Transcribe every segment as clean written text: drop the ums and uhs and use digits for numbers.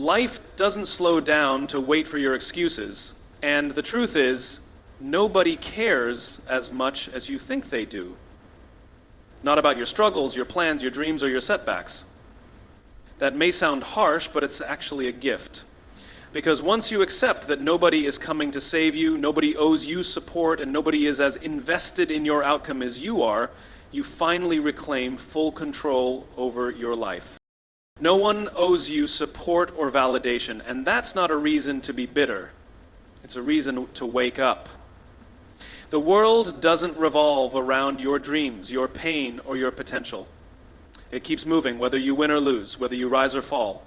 Life doesn't slow down to wait for your excuses, and the truth is, nobody cares as much as you think they do. Not about your struggles, your plans, your dreams, or your setbacks. That may sound harsh, but it's actually a gift. Because once you accept that nobody is coming to save you, nobody owes you support, and nobody is as invested in your outcome as you are, you finally reclaim full control over your life. No one owes you support or validation, and that's not a reason to be bitter. It's a reason to wake up. The world doesn't revolve around your dreams, your pain, or your potential. It keeps moving, whether you win or lose, whether you rise or fall.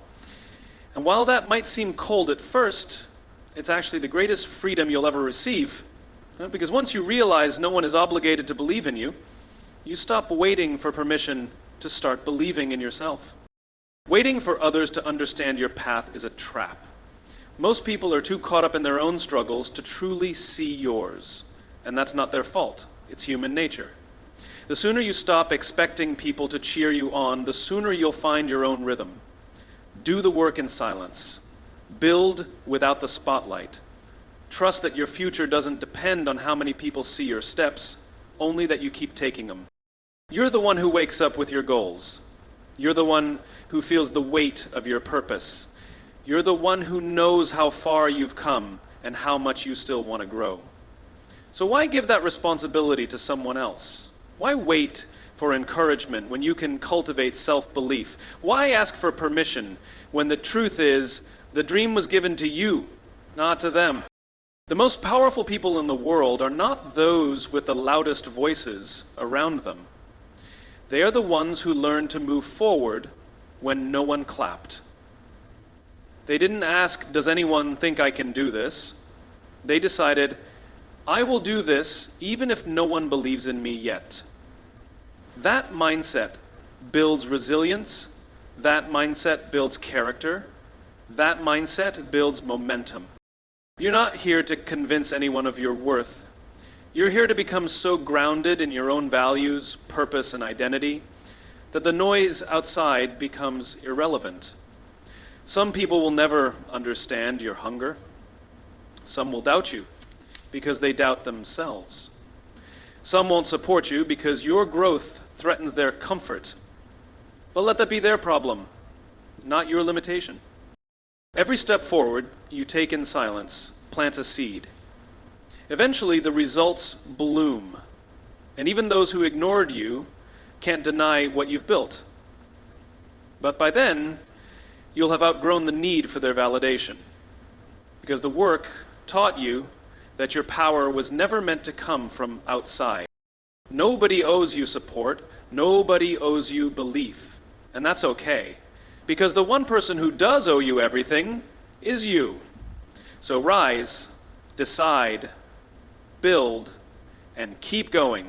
And while that might seem cold at first, it's actually the greatest freedom you'll ever receive. Because once you realize no one is obligated to believe in you, you stop waiting for permission to start believing in yourself. Waiting for others to understand your path is a trap. Most people are too caught up in their own struggles to truly see yours. And that's not their fault. It's human nature. The sooner you stop expecting people to cheer you on, the sooner you'll find your own rhythm. Do the work in silence. Build without the spotlight. Trust that your future doesn't depend on how many people see your steps, only that you keep taking them. You're the one who wakes up with your goals. You're the one who feels the weight of your purpose. You're the one who knows how far you've come and how much you still want to grow. So why give that responsibility to someone else? Why wait for encouragement when you can cultivate self-belief? Why ask for permission when the truth is the dream was given to you, not to them? The most powerful people in the world are not those with the loudest voices around them. They are the ones who learned to move forward when no one clapped. They didn't ask, does anyone think I can do this? They decided, I will do this even if no one believes in me yet. That mindset builds resilience. That mindset builds character. That mindset builds momentum. You're not here to convince anyone of your worth. You're here to become so grounded in your own values, purpose, and identity that the noise outside becomes irrelevant. Some people will never understand your hunger. Some will doubt you because they doubt themselves. Some won't support you because your growth threatens their comfort. But let that be their problem, not your limitation. Every step forward you take in silence plants a seed. Eventually the results bloom, and even those who ignored you can't deny what you've built. But by then, you'll have outgrown the need for their validation, because the work taught you that your power was never meant to come from outside. Nobody owes you support, nobody owes you belief, and that's okay, because the one person who does owe you everything is you. So rise, decide, build, and keep going.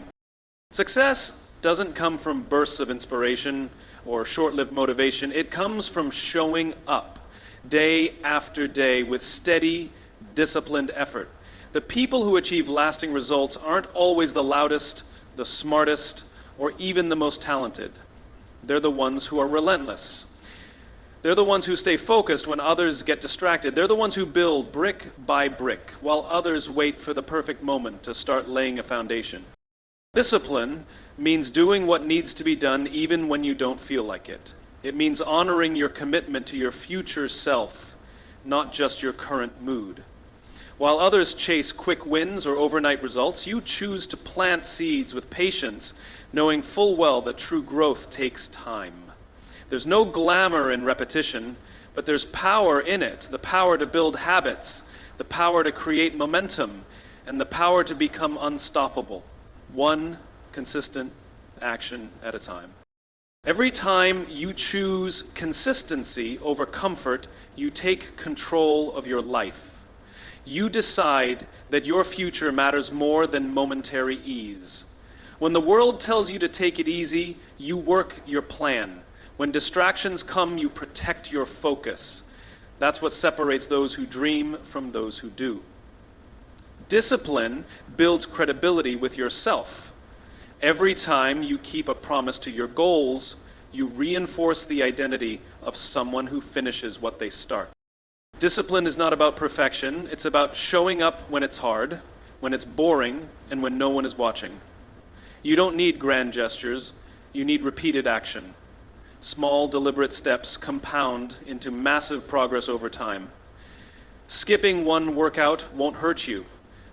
Success doesn't come from bursts of inspiration or short-lived motivation. It comes from showing up day after day with steady, disciplined effort. The people who achieve lasting results aren't always the loudest, the smartest, or even the most talented. They're the ones who are relentless. They're the ones who stay focused when others get distracted. They're the ones who build brick by brick, while others wait for the perfect moment to start laying a foundation. Discipline means doing what needs to be done even when you don't feel like it. It means honoring your commitment to your future self, not just your current mood. While others chase quick wins or overnight results, you choose to plant seeds with patience, knowing full well that true growth takes time. There's no glamour in repetition, but there's power in it, the power to build habits, the power to create momentum, and the power to become unstoppable, one consistent action at a time. Every time you choose consistency over comfort, you take control of your life. You decide that your future matters more than momentary ease. When the world tells you to take it easy, you work your plan. When distractions come, you protect your focus. That's what separates those who dream from those who do. Discipline builds credibility with yourself. Every time you keep a promise to your goals, you reinforce the identity of someone who finishes what they start. Discipline is not about perfection. It's about showing up when it's hard, when it's boring, and when no one is watching. You don't need grand gestures. You need repeated action. Small, deliberate steps compound into massive progress over time. Skipping one workout won't hurt you,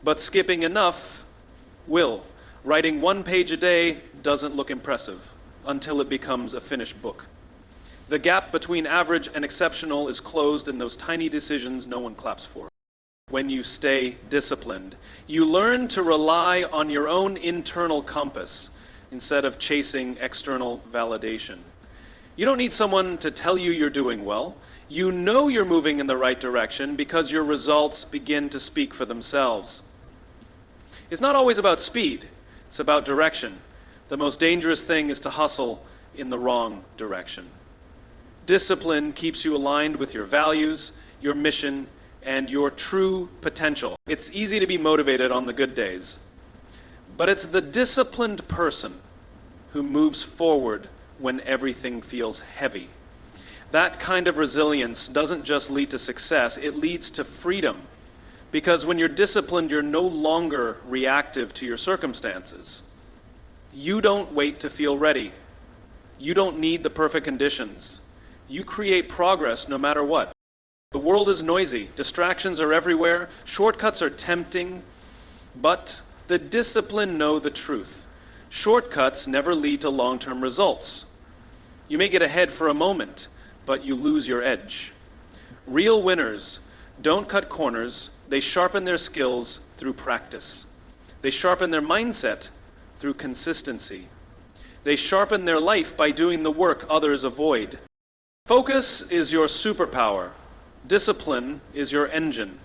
but skipping enough will. Writing 1 page a day doesn't look impressive until it becomes a finished book. The gap between average and exceptional is closed in those tiny decisions no one claps for. When you stay disciplined, you learn to rely on your own internal compass instead of chasing external validation. You don't need someone to tell you you're doing well. You know you're moving in the right direction because your results begin to speak for themselves. It's not always about speed, it's about direction. The most dangerous thing is to hustle in the wrong direction. Discipline keeps you aligned with your values, your mission, and your true potential. It's easy to be motivated on the good days, but it's the disciplined person who moves forward when everything feels heavy. That kind of resilience doesn't just lead to success, it leads to freedom. Because when you're disciplined, you're no longer reactive to your circumstances. You don't wait to feel ready. You don't need the perfect conditions. You create progress no matter what. The world is noisy, distractions are everywhere, shortcuts are tempting, but the disciplined know the truth. Shortcuts never lead to long-term results. You may get ahead for a moment, but you lose your edge. Real winners don't cut corners, they sharpen their skills through practice. They sharpen their mindset through consistency. They sharpen their life by doing the work others avoid. Focus is your superpower, discipline is your engine,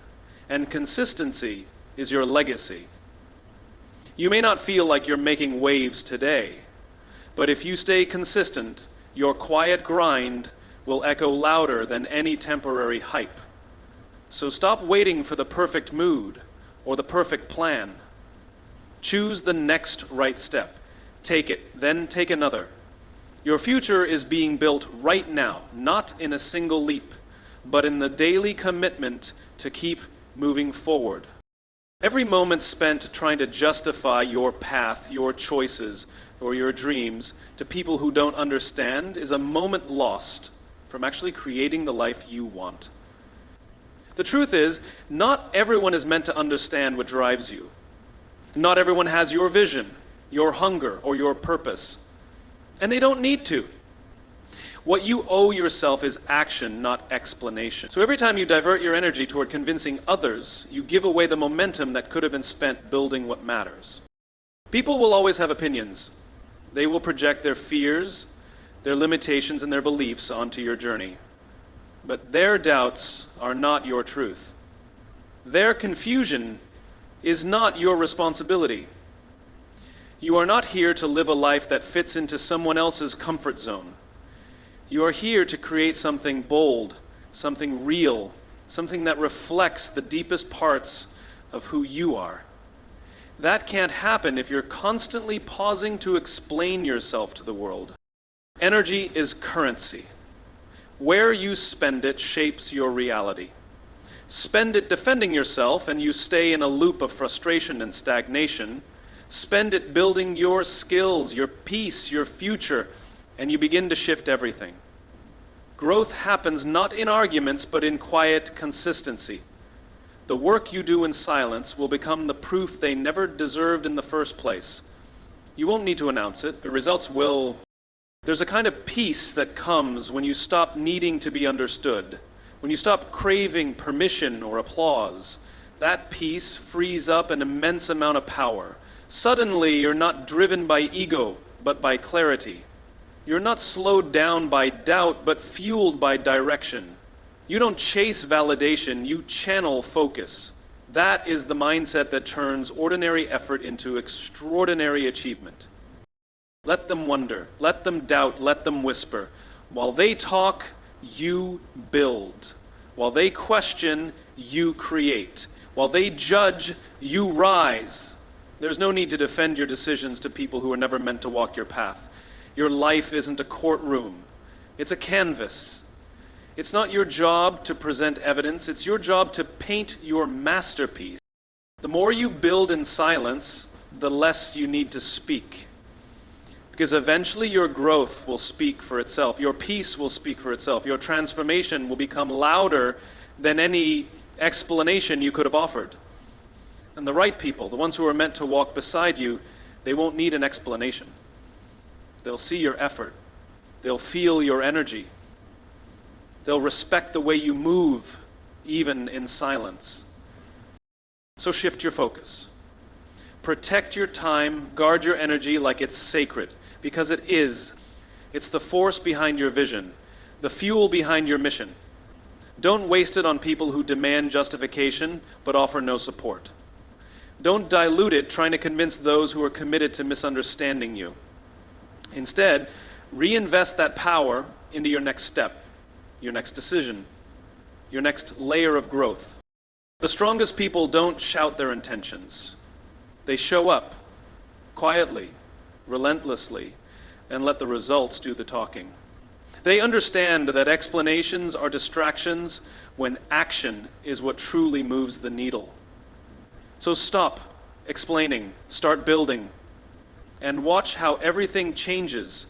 and consistency is your legacy. You may not feel like you're making waves today, but if you stay consistent, your quiet grind will echo louder than any temporary hype. So stop waiting for the perfect mood or the perfect plan. Choose the next right step. Take it, then take another. Your future is being built right now, not in a single leap, but in the daily commitment to keep moving forward. Every moment spent trying to justify your path, your choices, or your dreams to people who don't understand is a moment lost from actually creating the life you want. The truth is, not everyone is meant to understand what drives you. Not everyone has your vision, your hunger, or your purpose. And they don't need to. What you owe yourself is action, not explanation. So every time you divert your energy toward convincing others, you give away the momentum that could have been spent building what matters. People will always have opinions. They will project their fears, their limitations, and their beliefs onto your journey. But their doubts are not your truth. Their confusion is not your responsibility. You are not here to live a life that fits into someone else's comfort zone. You are here to create something bold, something real, something that reflects the deepest parts of who you are. That can't happen if you're constantly pausing to explain yourself to the world. Energy is currency. Where you spend it shapes your reality. Spend it defending yourself and you stay in a loop of frustration and stagnation. Spend it building your skills, your peace, your future, and you begin to shift everything. Growth happens not in arguments, but in quiet consistency. The work you do in silence will become the proof they never deserved in the first place. You won't need to announce it. The results will. There's a kind of peace that comes when you stop needing to be understood, when you stop craving permission or applause. That peace frees up an immense amount of power. Suddenly, you're not driven by ego, but by clarity. You're not slowed down by doubt, but fueled by direction. You don't chase validation, you channel focus. That is the mindset that turns ordinary effort into extraordinary achievement. Let them wonder, let them doubt, let them whisper. While they talk, you build. While they question, you create. While they judge, you rise. There's no need to defend your decisions to people who are never meant to walk your path. Your life isn't a courtroom. It's a canvas. It's not your job to present evidence, it's your job to paint your masterpiece. The more you build in silence, the less you need to speak. Because eventually your growth will speak for itself, your peace will speak for itself, your transformation will become louder than any explanation you could have offered. And the right people, the ones who are meant to walk beside you, they won't need an explanation. They'll see your effort. They'll feel your energy. They'll respect the way you move, even in silence. So shift your focus. Protect your time, guard your energy like it's sacred, because it is. It's the force behind your vision, the fuel behind your mission. Don't waste it on people who demand justification but offer no support. Don't dilute it trying to convince those who are committed to misunderstanding you. Instead, reinvest that power into your next step, your next decision, your next layer of growth. The strongest people don't shout their intentions. They show up quietly, relentlessly, and let the results do the talking. They understand that explanations are distractions when action is what truly moves the needle. So stop explaining, start building, and watch how everything changes,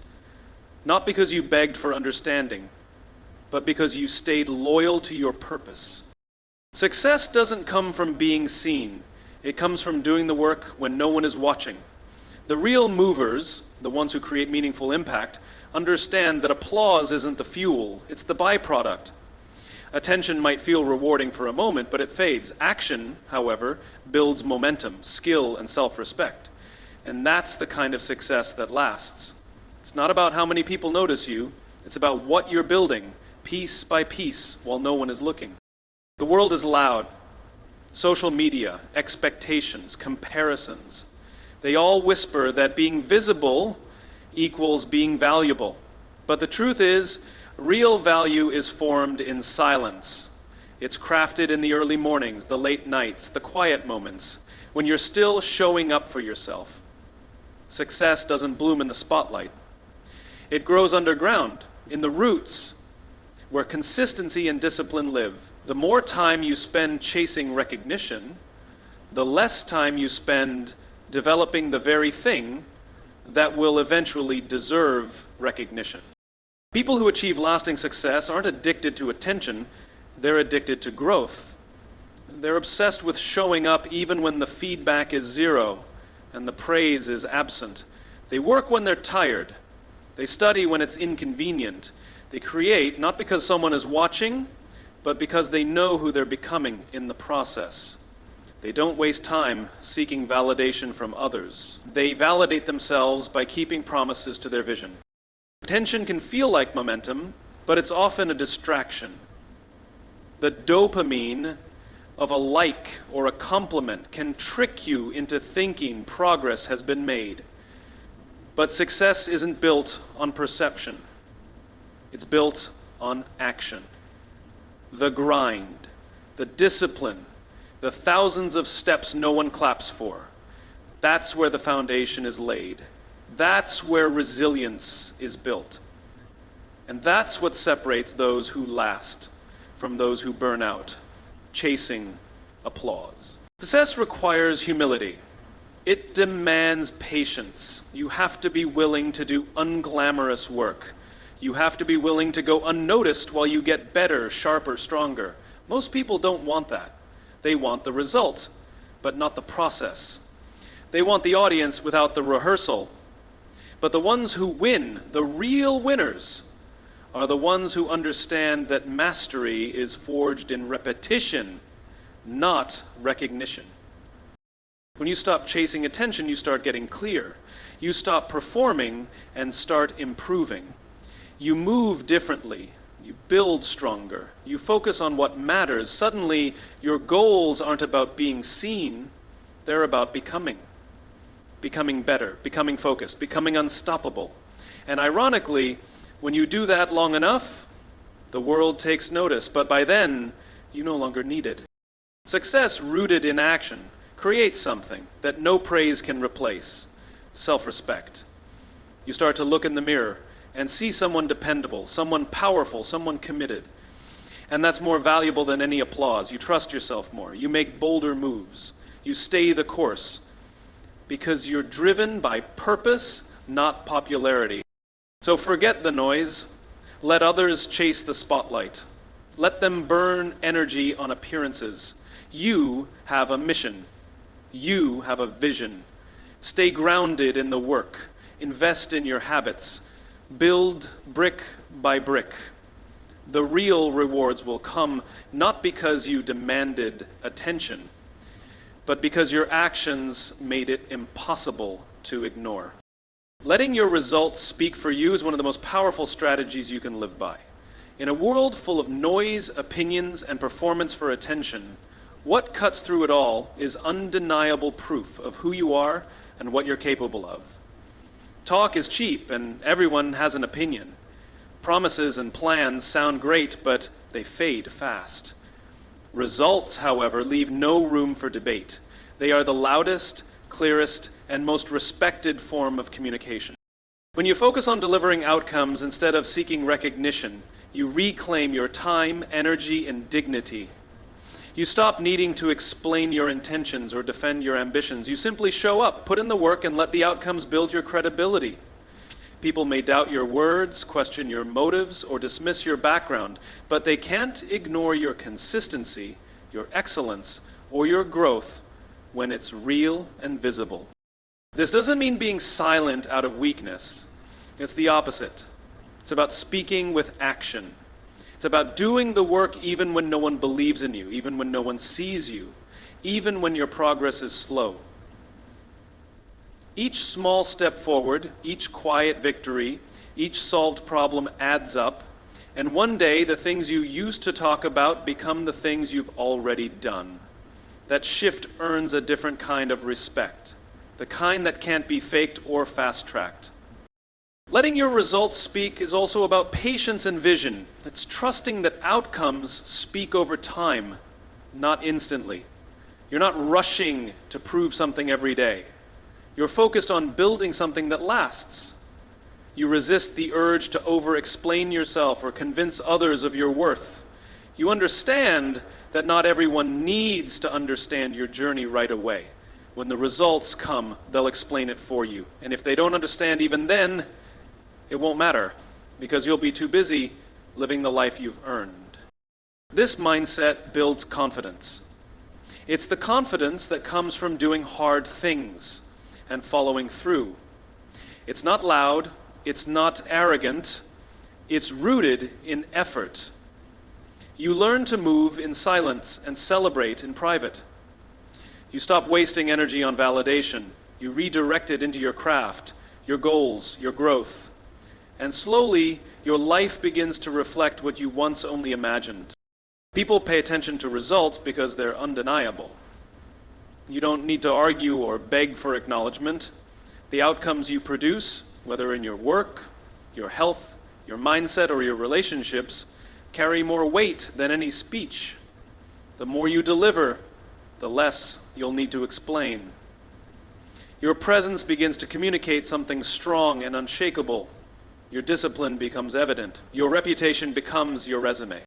not because you begged for understanding, but because you stayed loyal to your purpose. Success doesn't come from being seen. It comes from doing the work when no one is watching. The real movers, the ones who create meaningful impact, understand that applause isn't the fuel, it's the byproduct. Attention might feel rewarding for a moment, but it fades. Action, however, builds momentum, skill, and self-respect. And that's the kind of success that lasts. It's not about how many people notice you, it's about what you're building, piece by piece, while no one is looking. The world is loud. Social media, expectations, comparisons. They all whisper that being visible equals being valuable. But the truth is, real value is formed in silence. It's crafted in the early mornings, the late nights, the quiet moments, when you're still showing up for yourself. Success doesn't bloom in the spotlight. It grows underground, in the roots, where consistency and discipline live. The more time you spend chasing recognition, the less time you spend developing the very thing that will eventually deserve recognition. People who achieve lasting success aren't addicted to attention, they're addicted to growth. They're obsessed with showing up even when the feedback is zero and the praise is absent. They work when they're tired. They study when it's inconvenient. They create not because someone is watching, but because they know who they're becoming in the process. They don't waste time seeking validation from others. They validate themselves by keeping promises to their vision. Attention can feel like momentum, but it's often a distraction. The dopamine of a like or a compliment can trick you into thinking progress has been made. But success isn't built on perception. It's built on action. The grind, the discipline, the thousands of steps no one claps for. That's where the foundation is laid. That's where resilience is built. And that's what separates those who last from those who burn out, chasing applause. Success requires humility. It demands patience. You have to be willing to do unglamorous work. You have to be willing to go unnoticed while you get better, sharper, stronger. Most people don't want that. They want the result, but not the process. They want the audience without the rehearsal. But the ones who win, the real winners, are the ones who understand that mastery is forged in repetition, not recognition. When you stop chasing attention, you start getting clear. You stop performing and start improving. You move differently. You build stronger. You focus on what matters. Suddenly, your goals aren't about being seen. They're about becoming. Becoming better, becoming focused, becoming unstoppable. And ironically, when you do that long enough, the world takes notice. But by then, you no longer need it. Success rooted in action creates something that no praise can replace: self-respect. You start to look in the mirror and see someone dependable, someone powerful, someone committed. And that's more valuable than any applause. You trust yourself more. You make bolder moves. You stay the course. Because you're driven by purpose, not popularity. So forget the noise. Let others chase the spotlight. Let them burn energy on appearances. You have a mission. You have a vision. Stay grounded in the work. Invest in your habits. Build brick by brick. The real rewards will come not because you demanded attention, but because your actions made it impossible to ignore. Letting your results speak for you is one of the most powerful strategies you can live by. In a world full of noise, opinions, and performance for attention, what cuts through it all is undeniable proof of who you are and what you're capable of. Talk is cheap, and everyone has an opinion. Promises and plans sound great, but they fade fast. Results, however, leave no room for debate. They are the loudest, clearest, and most respected form of communication. When you focus on delivering outcomes instead of seeking recognition, you reclaim your time, energy, and dignity. You stop needing to explain your intentions or defend your ambitions. You simply show up, put in the work, and let the outcomes build your credibility. People may doubt your words, question your motives, or dismiss your background, but they can't ignore your consistency, your excellence, or your growth when it's real and visible. This doesn't mean being silent out of weakness. It's the opposite. It's about speaking with action. It's about doing the work even when no one believes in you, even when no one sees you, even when your progress is slow. Each small step forward, each quiet victory, each solved problem adds up, and one day the things you used to talk about become the things you've already done. That shift earns a different kind of respect, the kind that can't be faked or fast-tracked. Letting your results speak is also about patience and vision. It's trusting that outcomes speak over time, not instantly. You're not rushing to prove something every day. You're focused on building something that lasts. You resist the urge to over-explain yourself or convince others of your worth. You understand that not everyone needs to understand your journey right away. When the results come, they'll explain it for you. And if they don't understand even then, it won't matter, because you'll be too busy living the life you've earned. This mindset builds confidence. It's the confidence that comes from doing hard things and following through. It's not loud, it's not arrogant, it's rooted in effort. You learn to move in silence and celebrate in private. You stop wasting energy on validation. You redirect it into your craft, your goals, your growth. And slowly, your life begins to reflect what you once only imagined. People pay attention to results because they're undeniable. You don't need to argue or beg for acknowledgement. The outcomes you produce, whether in your work, your health, your mindset, or your relationships, carry more weight than any speech. The more you deliver, the less you'll need to explain. Your presence begins to communicate something strong and unshakable. Your discipline becomes evident. Your reputation becomes your resume.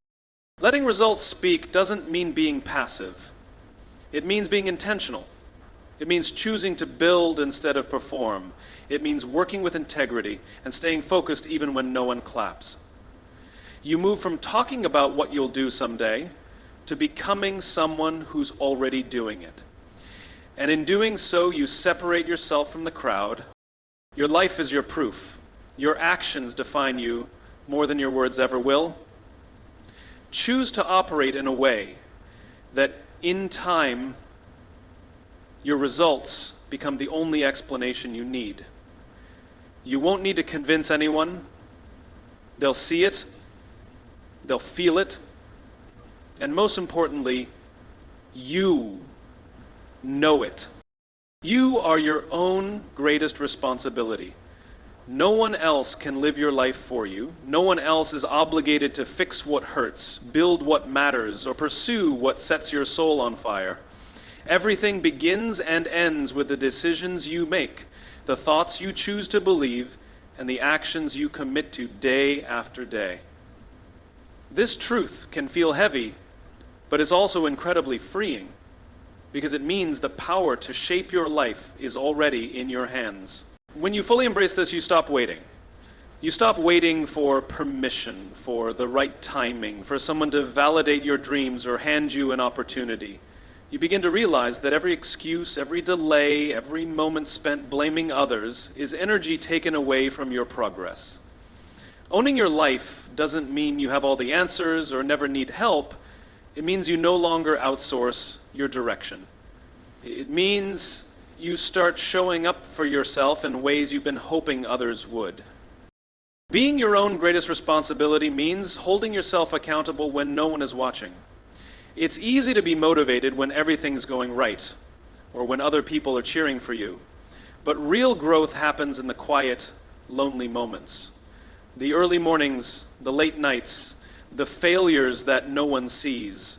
Letting results speak doesn't mean being passive. It means being intentional. It means choosing to build instead of perform. It means working with integrity and staying focused even when no one claps. You move from talking about what you'll do someday to becoming someone who's already doing it. And in doing so, you separate yourself from the crowd. Your life is your proof. Your actions define you more than your words ever will. Choose to operate in a way that in time, your results become the only explanation you need. You won't need to convince anyone. They'll see it, they'll feel it, and most importantly, you know it. You are your own greatest responsibility. No one else can live your life for you. No one else is obligated to fix what hurts, build what matters, or pursue what sets your soul on fire. Everything begins and ends with the decisions you make, the thoughts you choose to believe, and the actions you commit to day after day. This truth can feel heavy, but is also incredibly freeing, because it means the power to shape your life is already in your hands. When you fully embrace this, you stop waiting. You stop waiting for permission, for the right timing, for someone to validate your dreams or hand you an opportunity. You begin to realize that every excuse, every delay, every moment spent blaming others is energy taken away from your progress. Owning your life doesn't mean you have all the answers or never need help. It means you no longer outsource your direction. It means you start showing up for yourself in ways you've been hoping others would. Being your own greatest responsibility means holding yourself accountable when no one is watching. It's easy to be motivated when everything's going right, or when other people are cheering for you. But real growth happens in the quiet, lonely moments. The early mornings, the late nights, the failures that no one sees.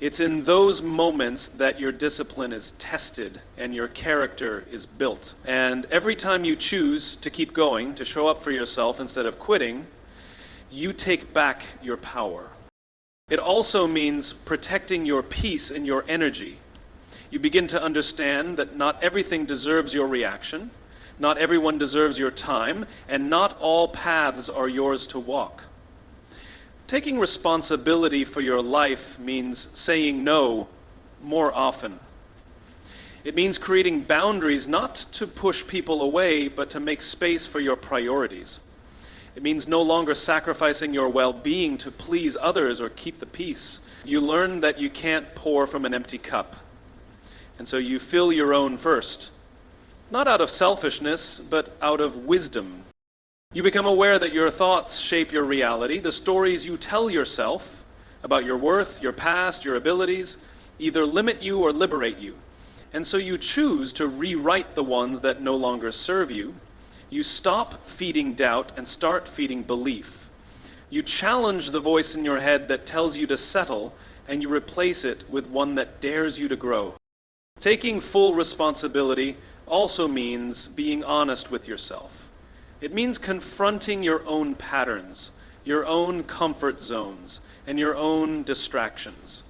It's in those moments that your discipline is tested and your character is built. And every time you choose to keep going, to show up for yourself instead of quitting, you take back your power. It also means protecting your peace and your energy. You begin to understand that not everything deserves your reaction, not everyone deserves your time, and not all paths are yours to walk. Taking responsibility for your life means saying no more often. It means creating boundaries not to push people away, but to make space for your priorities. It means no longer sacrificing your well-being to please others or keep the peace. You learn that you can't pour from an empty cup. And so you fill your own first. Not out of selfishness, but out of wisdom. You become aware that your thoughts shape your reality. The stories you tell yourself about your worth, your past, your abilities, either limit you or liberate you. And so you choose to rewrite the ones that no longer serve you. You stop feeding doubt and start feeding belief. You challenge the voice in your head that tells you to settle, and you replace it with one that dares you to grow. Taking full responsibility also means being honest with yourself. It means confronting your own patterns, your own comfort zones, and your own distractions.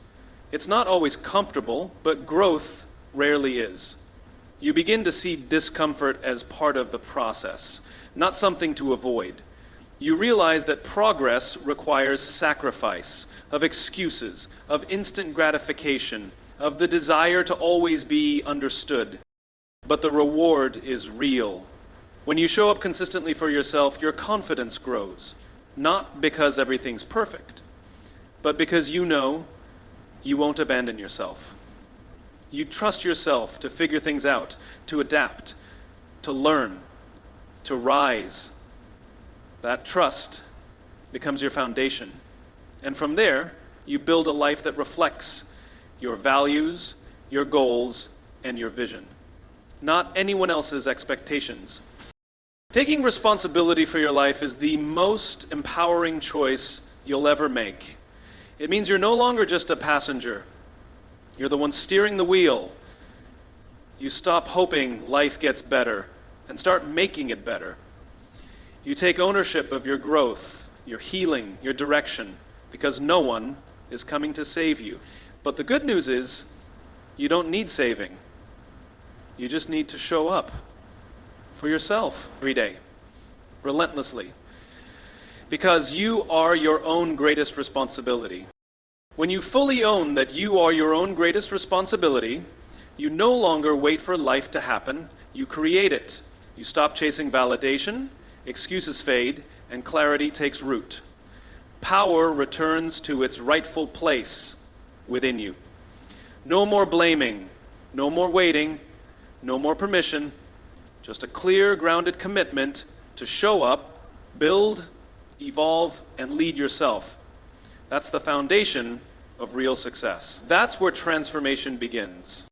It's not always comfortable, but growth rarely is. You begin to see discomfort as part of the process, not something to avoid. You realize that progress requires sacrifice, of excuses, of instant gratification, of the desire to always be understood. But the reward is real. When you show up consistently for yourself, your confidence grows, not because everything's perfect, but because you know you won't abandon yourself. You trust yourself to figure things out, to adapt, to learn, to rise. That trust becomes your foundation. And from there, you build a life that reflects your values, your goals, and your vision, not anyone else's expectations. Taking responsibility for your life is the most empowering choice you'll ever make. It means you're no longer just a passenger. You're the one steering the wheel. You stop hoping life gets better and start making it better. You take ownership of your growth, your healing, your direction, because no one is coming to save you. But the good news is, you don't need saving. You just need to show up for yourself every day, relentlessly, because you are your own greatest responsibility. When you fully own that you are your own greatest responsibility, you no longer wait for life to happen, you create it. You stop chasing validation, excuses fade, and clarity takes root. Power returns to its rightful place within you. No more blaming, no more waiting, no more permission, just a clear, grounded commitment to show up, build, evolve, and lead yourself. That's the foundation of real success. That's where transformation begins.